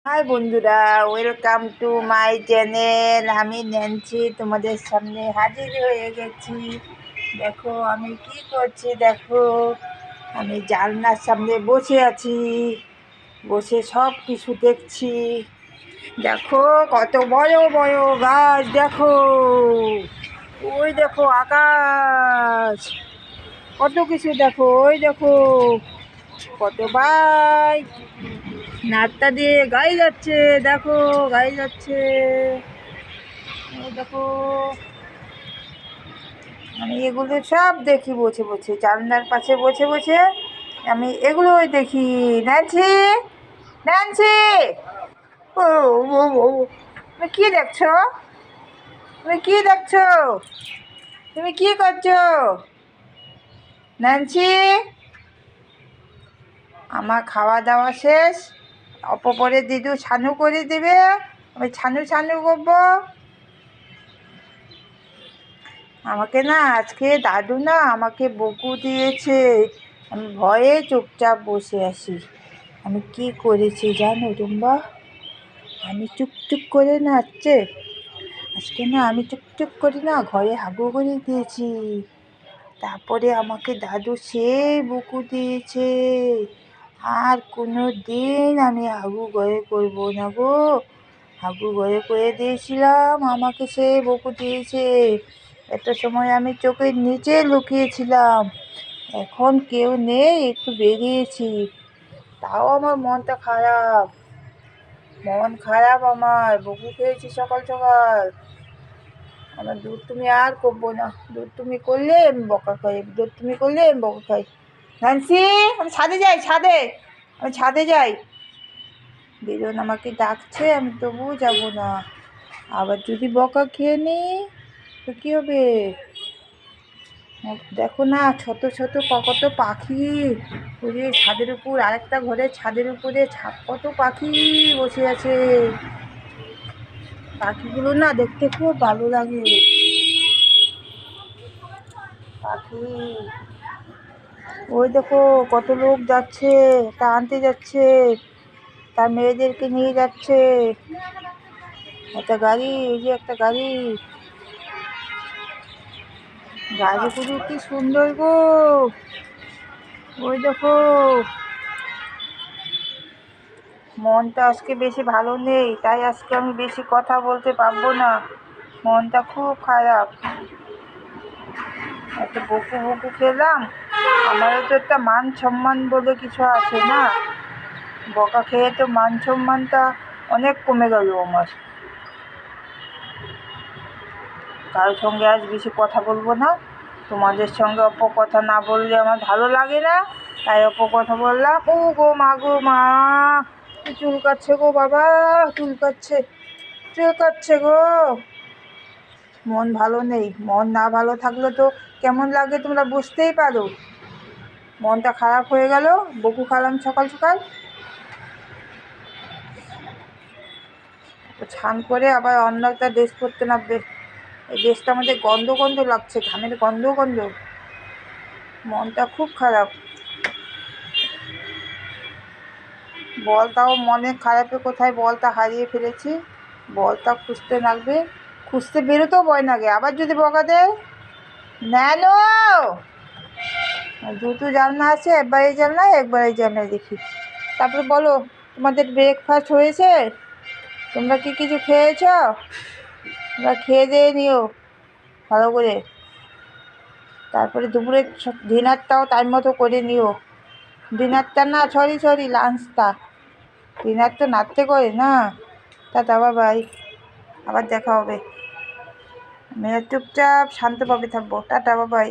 High বন্ধুরা, welcome to my channel. আমি Nancy তোমাদের সামনে হাজির হয়ে গেছি। দেখো আমি কি করছি, দেখো আমি জানলার সামনে বসে আছি, বসে সব কিছু দেখছি। দেখো কত বড় বড় গাছ, দেখো ওই দেখো আকাশ, কত কিছু দেখো, ওই দেখো কত বাইক রাস্তা দিয়ে গাড়ি যাচ্ছে, দেখো গাড়ি যাচ্ছে, দেখো আমি এগুলো সব দেখি বসে বসে, জানলার পাশে বসে বসে আমি এগুলোই দেখি। ন্যান্সি, ন্যান্সি, ও ও ও তুমি কি দেখছো? তুমি কি দেখছো? তুমি কি করছো ন্যান্সি? আমার খাওয়া দাওয়া শেষ, অপপরে দিদু ছানু করে দেবে, আমি ছানু ছানু করবো। আমাকে না আজকে দাদু না আমাকে বকু দিয়েছে, আমি ভয়ে চুপচাপ বসে আছি। আমি কি করেছি জানো তোমরা? আমি চুপচুপ করে না আজকে না আমি চুপচুপ করে না ঘরে হাগু করে দিয়েছি। তারপরে আমাকে দাদু সেই বকু দিয়েছে, আর কোনো দিন আমি হাগু ঘরে করবো না গো। হাগু ঘরে করে দিয়েছিলাম, আমাকে সে বকু দিয়েছে। একটা সময় আমি চোখের নিচে লুকিয়েছিলাম, এখন কেউ নেই, একটু বেরিয়েছি, তাও আমার মনটা খারাপ। মন খারাপ আমার, বকু খেয়েছি সকাল সকাল। আমার দুধ তুমি আর করবো না, দুধ তুমি করলে আমি বকা খাই, দুধ তুমি করলে আমি বকা খাই। নান্সি, আমি ছাদে যাই, ছাদে, আমি ছাদে যাই। বেরোন আমাকে ডাকছে, আমি তবুও যাবো না। আবার যদি বকা খেয়ে নিই তো কী হবে? দেখো না ছোট ছোট কত পাখি, ওই যে ছাদের উপর, আরেকটা ঘরের ছাদের উপরে কত পাখি বসে আছে। পাখিগুলো না দেখতে খুব ভালো লাগে। পাখি, ওই দেখো কত লোক যাচ্ছে, তা আনতে যাচ্ছে, তার মেয়েদেরকে নিয়ে যাচ্ছে। একটা গাড়ি, এই যে একটা গাড়ি, গাড়িগুলো কি সুন্দর গো। ওই দেখো, মনটা আজকে বেশি ভালো নেই, তাই আজকে আমি বেশি কথা বলতে পারবো না, মনটা খুব খারাপ। একটা বকু বকু খেলাম, আমারও তো একটা মান সম্মান বলে কিছু আছে না। বকা খেয়ে তো মান সম্মানটা অনেক কমে গেল আমার। কারোর সঙ্গে আজ বেশি কথা বলবো না, তোমাদের সঙ্গে কথা না বললে আমার ভালো লাগে না, তাই কথা বললাম। ও গো মা, গো মা, চুল কাচ্ছে গো বাবা, চুল কাচ্ছে, চুল কাচ্ছে গো। মন ভালো নেই, মন না ভালো থাকলে তো কেমন লাগে তোমরা বুঝতেই পারো। মনটা খারাপ হয়ে গেল, বকু খালাম সকাল সকাল। স্নান করে আবার অন্য একটা ড্রেস পরতে নামবে, এই ড্রেসটা আমাদের গন্ধ গন্ধ লাগছে, ঘামের গন্ধ গন্ধ, মনটা খুব খারাপ। বলটাও মনে খারাপে কোথায় বলটা হারিয়ে ফেলেছি, বলটা খুঁজতে লাগবে, খুঁজতে বেরোতেও ভয় লাগে, আবার যদি বকা দেয়। নেনো দুটো জানলা আছে, একবার এই জানলায় একবার এই জানলায় দেখি। তারপরে বলো, তোমাদের ব্রেকফাস্ট হয়েছে? তোমরা কি কিছু খেয়েছ? তোমরা খেয়ে দিয়ে নিও ভালো করে, তারপরে দুপুরে ডিনারটাও টাইম মতো করে নিও। ডিনারটা না, সরি সরি, লাঞ্চটা, ডিনার তো নাড়তে করে না। টাটা, বাবাই, আবার দেখা হবে। আমি চুপচাপ শান্তভাবে থাকবো। টাটা, বাবাই।